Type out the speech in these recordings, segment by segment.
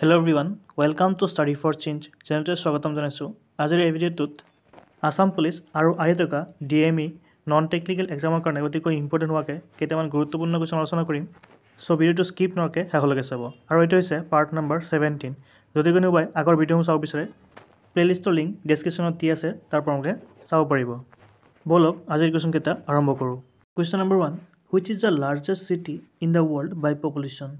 Hello everyone, welcome to Study for Change চেনেলটোত স্বাগতম জনাইছোঁ। আজিৰ এই ভিডিঅ'টোত আসাম পুলিচ আৰু আহি থকা DME নন টেকনিকেল এক্সামৰ কাৰণে অতিকৈ ইম্পৰ্টেণ্ট হোৱাকৈ কেইটামান গুৰুত্বপূৰ্ণ কুৱেশ্যন আলোচনা কৰিম। সো ভিডিঅ'টো স্কিপ নকৰাকৈ শেষলৈকে চাব। আৰু এইটো হৈছে পাৰ্ট নম্বৰ 17। যদি কোনোবাই আগৰ ভিডিঅ'সমূহ চাব বিচাৰে প্লেলিষ্টৰ লিংক ডেছক্ৰিপশ্যনত দি আছে, তাৰ পৰা চাব পাৰিব। বলক আজিৰ কুৱেশ্যনকেইটা আৰম্ভ কৰোঁ। Question number 1, which is the largest city in the world by population?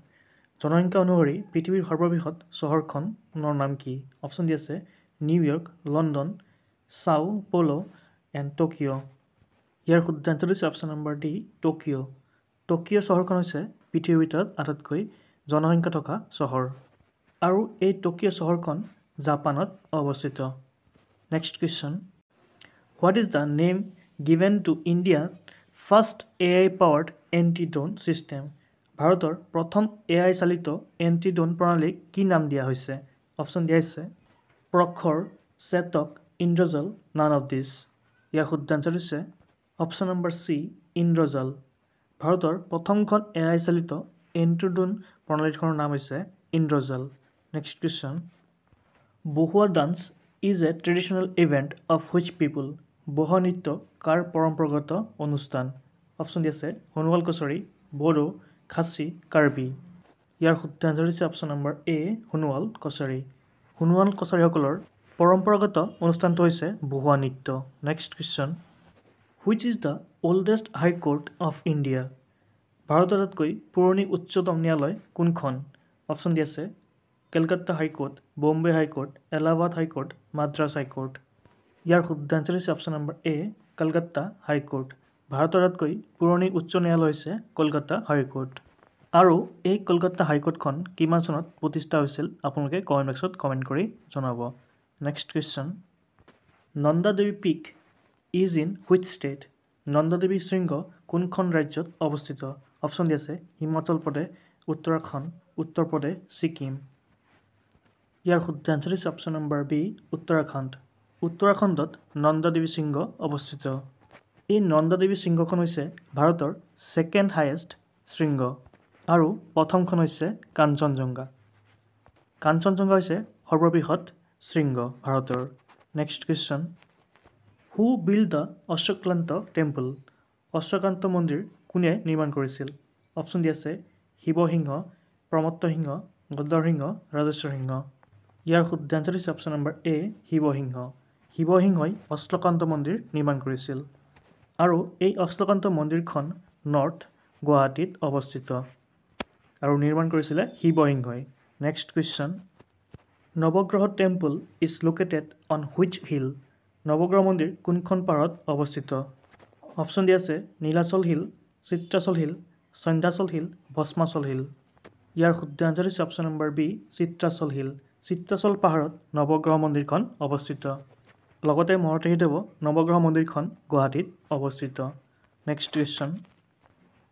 জনসংখ্যা অনুসৰি পৃথিৱীৰ সৰ্ববৃহৎ চহৰখনৰ নাম কি? অপশ্যন দি আছে নিউয়ৰ্ক, লণ্ডন, চাও প'লো এণ্ড টকিঅ'। ইয়াৰ শুদ্ধ এনচাৰ হৈছে option number D, Tokyo'. Tokyo' চহৰখন হৈছে পৃথিৱীৰ ভিতৰত আটাইতকৈ জনসংখ্যা থকা চহৰ, আৰু এই টকিঅ' চহৰখন জাপানত অৱস্থিত। Next question, what is the name given to ইণ্ডিয়াৰ first AI powered anti drone system? ভাৰতৰ প্ৰথম AI চালিত এণ্টি ড্ৰোন প্ৰণালীক কি নাম দিয়া হৈছে? অপশ্যন দিয়া হৈছে প্ৰখৰ, চেতক, ইন্দ্ৰজাল, নান অফ দিছ। ইয়াৰ শুদ্ধ এনচাৰ হৈছে অপশ্যন নম্বৰ চি, ইন্দ্ৰজাল। ভাৰতৰ প্ৰথমখন AI চালিত এণ্টি ড্ৰোন প্ৰণালীখনৰ নাম হৈছে Indrajaal. Next question, Bahuwa dance is a traditional event of which people? Bahuwa নৃত্য কাৰ পৰম্পৰাগত অনুষ্ঠান? অপশ্যন দি আছে সোণোৱাল কছাৰী, বড়ো, খাচী, কাৰ্বি। ইয়াৰ শুদ্ধ এনচাৰ হৈছে option number A, Sonowal Kachari. Sonowal কছাৰীসকলৰ পৰম্পৰাগত অনুষ্ঠানটো হৈছে বহুৱা নৃত্য। Next question, which is the oldest high court of India? ভাৰতৰ আটাইতকৈ পুৰণি উচ্চতম ন্যায়ালয় কোনখন? অপশ্যন দি আছে Kolkata high court, Bombay high court, Allahabad high court, Madras high court. ইয়াৰ শুদ্ধ এনচাৰ হৈছে option number A, Kolkata high court. ভাৰতৰ আটাইতকৈ পুৰণি উচ্চ ন্যায়ালয় হৈছে কলকাতা হাইকোৰ্ট। আৰু এই কলকাতা হাইকোৰ্টখন কিমান চনত প্ৰতিষ্ঠা হৈছিল আপোনালোকে কমেণ্ট বক্সত কমেণ্ট কৰি জনাব। Next question, Nanda Devi peak is in which state? Nanda Devi শৃংগ কোনখন ৰাজ্যত অৱস্থিত? অপশ্যন দি আছে হিমাচল প্ৰদেশ, উত্তৰাখণ্ড, উত্তৰ প্ৰদেশ, ছিকিম। ইয়াৰ শুদ্ধ এনচাৰ হৈছে অপশ্যন নম্বৰ বি, উত্তৰাখণ্ড। উত্তৰাখণ্ডত নন্দা দেৱী শৃংগ অৱস্থিত। এই নন্দা দেৱী শৃংগখন হৈছে ভাৰতৰ ছেকেণ্ড হায়েষ্ট শৃংগ, আৰু প্ৰথমখন হৈছে কাঞ্চনজংঘা। কাঞ্চনজংঘা হৈছে সৰ্ববৃহৎ শৃংগ ভাৰতৰ। Next question, who build the Ashwaklanta temple? Ashwaklanta মন্দিৰ কোনে নিৰ্মাণ কৰিছিল? অপশ্যন দি আছে শিৱসিংহ, প্ৰমত্ত সিংহ, গদৰ সিংহ, ৰাজেশ্বৰ সিংহ। ইয়াৰ শুদ্ধ এনচাৰ হৈছে অপশ্যন নম্বৰ এ, শিৱসিংহ। শিৱসিংহই অশ্বক্লান্ত মন্দিৰ নিৰ্মাণ কৰিছিল, আৰু এই অশ্বক্লান্ত মন্দিৰখন নৰ্থ গুৱাহাটীত অৱস্থিত, আৰু নিৰ্মাণ কৰিছিলে শিৱসিংহই। Next question, Navagraha temple is located on which hill? Navagraha মন্দিৰ কোনখন পাহাৰত অৱস্থিত? অপশ্যন দি আছে Nilachal hill, Chitrachal hill, Sandhyachal hill, Bhasmachal hill. ইয়াৰ শুদ্ধ এনচাৰ হৈছে option number B, Chitrachal hill. Chitrachal পাহাৰত নৱগ্ৰহ মন্দিৰখন অৱস্থিত। লগতে মনত ৰাখি থ'ব নৱগ্ৰহ মন্দিৰখন গুৱাহাটীত অৱস্থিত। Next question,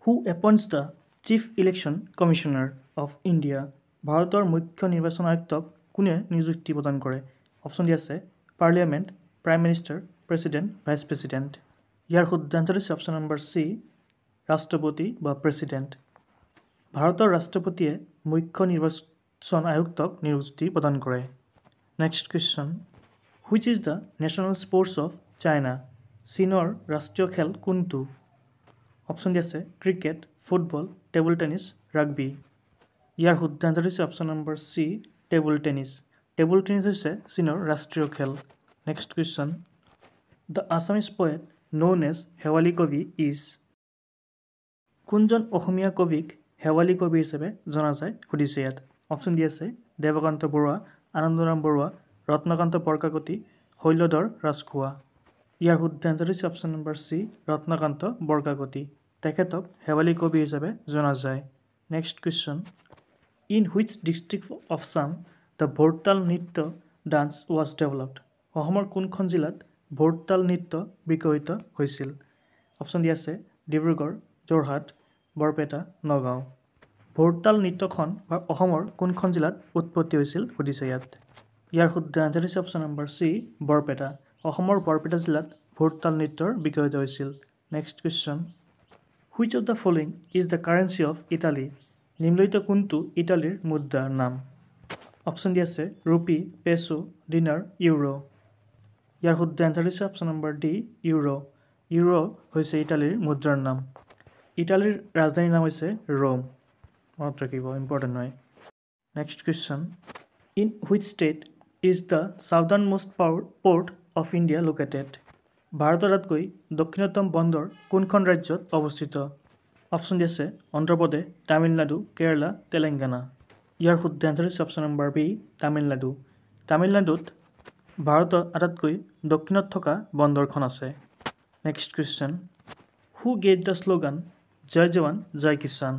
who appoints the chief election commissioner of India? ভাৰতৰ মুখ্য নিৰ্বাচন আয়ুক্তক কোনে নিযুক্তি প্ৰদান কৰে? অপশ্যন দি আছে parliament, prime minister, president, vice president. ইয়াৰ শুদ্ধ এনচাৰ হৈছে অপশ্যন নম্বৰ চি, ৰাষ্ট্ৰপতি বা প্ৰেছিডেণ্ট। ভাৰতৰ ৰাষ্ট্ৰপতিয়ে মুখ্য নিৰ্বাচন আয়ুক্তক নিযুক্তি প্ৰদান কৰে। Next question, which is the national sports of China? চীনৰ ৰাষ্ট্ৰীয় খেল কোনটো? অপশ্যন দি আছে cricket, football, table tennis, rugby. ইয়াৰ শুদ্ধ এনচাৰ হৈছে option number C, table tennis. Table tennis হৈছে চীনৰ ৰাষ্ট্ৰীয় খেল। Next question, the Assamese poet known as Sewali Kobi is? কোনজন অসমীয়া কবিক শেৱালি কবি হিচাপে জনা যায় সুধিছে ইয়াত। অপশ্যন দি আছে দেৱকান্ত বৰুৱা, আনন্দৰাম বৰুৱা, ৰত্নকান্ত বৰকাকতি, শৈলধৰ ৰাজখোৱা। ইয়াৰ শুদ্ধ এনচাৰ হৈছে option number C, Ratnakanta Borkakoti. তেখেতক শেৱালি কবি হিচাপে জনা যায়। Next question, in which district of Assam the Bhortal নৃত্য ডান্স ৱাজ ডেভেলপড? অসমৰ কোনখন জিলাত ভোৰতাল নৃত্য বিকশিত হৈছিল? অপশ্যন দি আছে ডিব্ৰুগড়, যোৰহাট, বৰপেটা, নগাঁও। ভোৰতাল নৃত্যখন অসমৰ কোনখন জিলাত উৎপত্তি হৈছিল সুধিছে ইয়াত। ইয়াৰ শুদ্ধ এনচাৰ হৈছে অপশ্যন নম্বৰ চি, বৰপেটা। অসমৰ বৰপেটা জিলাত ভোৰতাল নৃত্যৰ বিকশিত হৈছিল। Next question, which of the following is the currency of Italy? নিম্নলিখিত কোনটো ইটালীৰ মুদ্ৰাৰ নাম? অপশ্যন দি আছে ৰুপি, পেছো, ডিনাৰ, ইউৰো। ইয়াৰ শুদ্ধ এনচাৰ হৈছে option number D euro. Euro হৈছে ইটালীৰ মুদ্ৰাৰ নাম। ইটালীৰ ৰাজধানীৰ নাম হৈছে ৰোম। মনত ৰাখিব, ইম্পৰ্টেণ্ট হয়। Next question, in which state is the southernmost part of India located? ভাৰতৰ আটাইতকৈ দক্ষিণতম বন্দৰ কোনখন ৰাজ্যত অৱস্থিত? অপশ্যন দি আছে অন্ধ্ৰপ্ৰদেশ, তামিলনাডু, কেৰালা, তেলেংগানা। ইয়াৰ শুদ্ধ এনচাৰ হৈছে অপশ্যন নম্বৰ বি তামিলনাডু। তামিলনাডুত ভাৰতৰ আটাইতকৈ দক্ষিণত থকা বন্দৰখন আছে। Next question, who gave the slogan Jai Jawan জয় কিষাণ?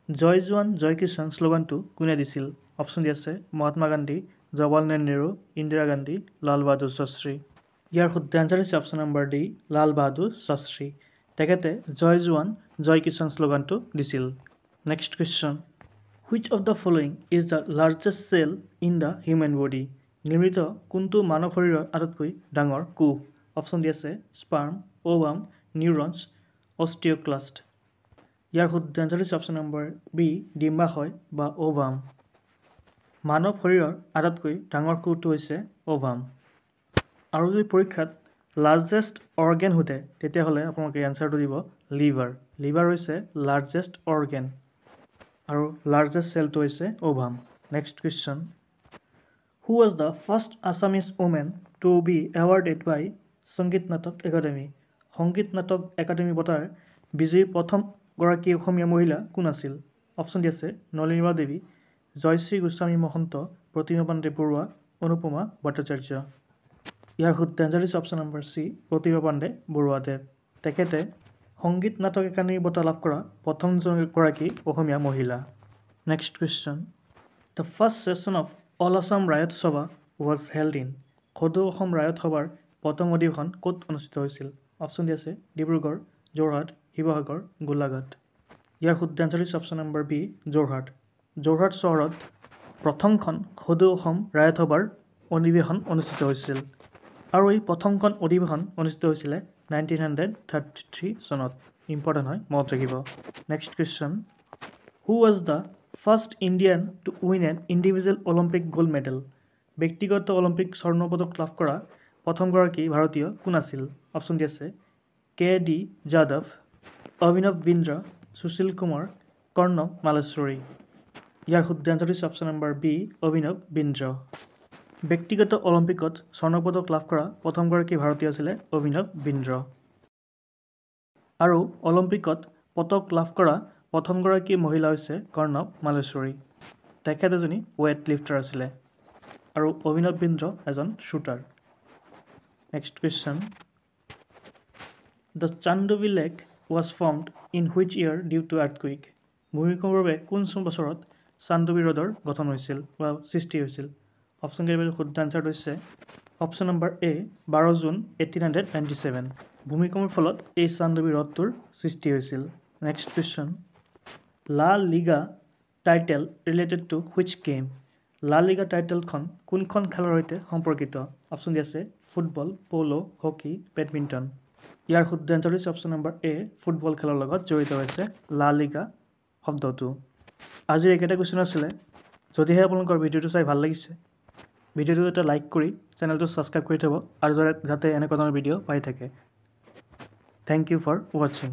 জয় জৱান জয় কিষাণ শ্লোগানটো কোনে দিছিল? অপশ্যন দি আছে মহাত্মা গান্ধী, জৱাহৰলাল নেহৰু, ইন্দিৰা গান্ধী, লাল বাহাদুৰ শাস্ত্ৰী। ইয়াৰ শুদ্ধ এনচাৰ হৈছে option number D Lal Bahadur Shastri. তেখেতে জয় জৱান জয় কিষাণ শ্লোগানটো দিছিল। Next question, which of the following is the largest cell in the human body? নিৰ্মিত কোনটো মানৱ শৰীৰৰ আটাইতকৈ ডাঙৰ কোষ? অপশ্যন দি আছে স্পাৰ্ম, ওভাম, নিউৰনছ, অষ্টিঅক্লাষ্ট। ইয়াৰ শুদ্ধ এনচাৰ হৈছে অপশ্যন নম্বৰ বি ডিম্বাশয় বা ওভাম। মানৱ শৰীৰৰ আটাইতকৈ ডাঙৰ কোষটো হৈছে ওভাম। আৰু যদি পৰীক্ষাত লাৰ্জেষ্ট অৰ্গেন সোধে তেতিয়াহ'লে আপোনালোকে এনচাৰটো দিব লিভাৰ। লিভাৰ হৈছে লাৰ্জেষ্ট অৰ্গেন আৰু লাৰ্জেষ্ট চেলটো হৈছে ovum. Next question, who was the first Assamese women to be awarded by Sangeet Natak academy? সংগীত নাটক একাডেমি বঁটাৰ বিজয়ী প্ৰথমগৰাকী অসমীয়া মহিলা কোন আছিল? অপশ্যন দি আছে নলিনীবা দেৱী, জয়শ্ৰী গোস্বামী মহন্ত, প্ৰতিমা পাণ্ডে বৰুৱা, অনুপমা ভট্টাচাৰ্য। ইয়াৰ শুদ্ধ এনচাৰ হৈছে option number C Pratima Pandey বৰুৱাদেৱ। তেখেতে সংগীত নাটক একাডেমি বঁটা লাভ কৰা প্ৰথমগৰাকী অসমীয়া মহিলা। Next question, the first session of all Assam Raiyat Sabha was held in? সদৌ অসম ৰায়ত সভাৰ প্ৰথম অধিৱেশন ক'ত অনুষ্ঠিত হৈছিল? অপশ্যন দি আছে ডিব্ৰুগড়, যোৰহাট, শিৱসাগৰ, গোলাঘাট। ইয়াৰ শুদ্ধ এনচাৰ হৈছে option number B Jorhat. Jorhat চহৰত প্ৰথমখন সদৌ অসম ৰায়ত সভাৰ অধিৱেশন অনুষ্ঠিত হৈছিল আৰু এই প্ৰথমখন অধিৱেশন অনুষ্ঠিত হৈছিলে 1933 চনত। ইম্পৰ্টেণ্ট হয়, মনত ৰাখিব। Next question, who was the first Indian to win N individual Olympic gold medal? ব্যক্তিগত অলিম্পিক স্বৰ্ণ পদক লাভ কৰা প্ৰথমগৰাকী ভাৰতীয় কোন আছিল? অপশ্যন দি আছে কে ডি যাদৱ, অভিনৱ বিন্দ্ৰা, সুশীল কুমাৰ, কৰ্ণৱ মালেশ্বৰী। ইয়াৰ শুদ্ধ এনচাৰ হৈছে অপশ্যন নম্বৰ বি অভিনৱ বিন্দ্ৰা। ব্যক্তিগত অলিম্পিকত স্বৰ্ণ পদক লাভ কৰা প্ৰথমগৰাকী ভাৰতীয় আছিলে অভিনৱ বিন্দ্ৰা। আৰু অলিম্পিকত পদক লাভ কৰা প্ৰথমগৰাকী মহিলা হৈছে কৰ্ণৱ মালেশ্বৰী। তেখেত এজনী ৱেইট লিফটাৰ আছিলে আৰু অভিনৱ বিন্দ্ৰা এজন shooter. Next question, the Chandubi lake was formed in which year due to earthquake? ভূমিকম্পৰ বাবে কোন বছৰত চান্দোবি হ্ৰদৰ গঠন হৈছিল বা সৃষ্টি হৈছিল? অপশ্যন কেইটাৰ শুদ্ধ এনচাৰটো হৈছে অপশ্যন নম্বৰ এ 12 জুন 1897। ভূমিকম্পৰ ফলত এই চান্দোবি হ্ৰদটোৰ সৃষ্টি হৈছিল। Next question, La Liga title related to which game? La Liga টাইটেলখন কোনখন খেলৰ সৈতে সম্পৰ্কিত? অপশ্যন দি আছে ফুটবল, প'ল', হকী, বেডমিণ্টন। ইয়াৰ শুদ্ধ এনচাৰ হৈছে অপশ্যন নম্বৰ এ ফুটবল খেলৰ লগত জড়িত হৈছে লা লিগা শব্দটো। আজিৰ একেটা কুৱেশ্যন আছিলে। যদিহে আপোনালোকৰ ভিডিঅ'টো চাই ভাল লাগিছে ভিডিঅ'টো এটা লাইক কৰি চেনেলটো ছাবস্ক্ৰাইব কৰি থ'ব আৰু যাতে এনেকুৱা ধৰণৰ ভিডিঅ' পাই থাকে। থেংক ইউ ফৰ ৱাচিং।